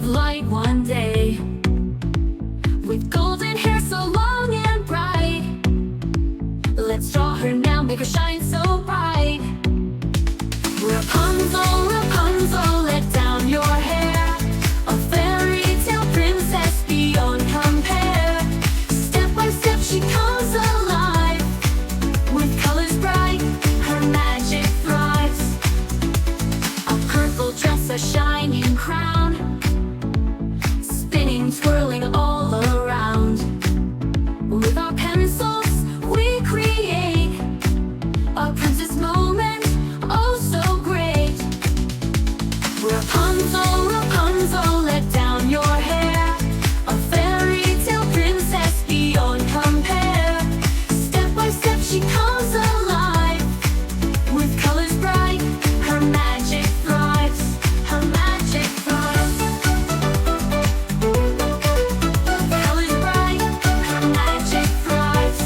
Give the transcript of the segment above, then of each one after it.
light one day, with golden hair so long and bright. Let's draw her now, make her shine so bright. Rapunzel, Rapunzel, let down your hair, a fairy tale princess beyond compare. Step by step she comes alive, with colors bright, her magic thrives. A purple dress, a shining crown, spinning, twirling all around. With our pencils we create a princess moment, oh so great. Rapunzel, Rapunzel, let down your hair, a fairy tale princess beyond compare. Step by step she comes alive, with colors bright, her magic thrives, her magic thrives. Colors bright, her magic thrives.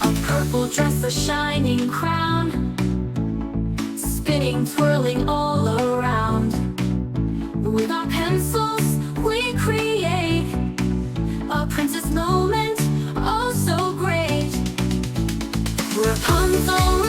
A purple dress, a shining crown, spinning, twirling all around. With our pencils we create a princess moment, oh so great. Rapunzel,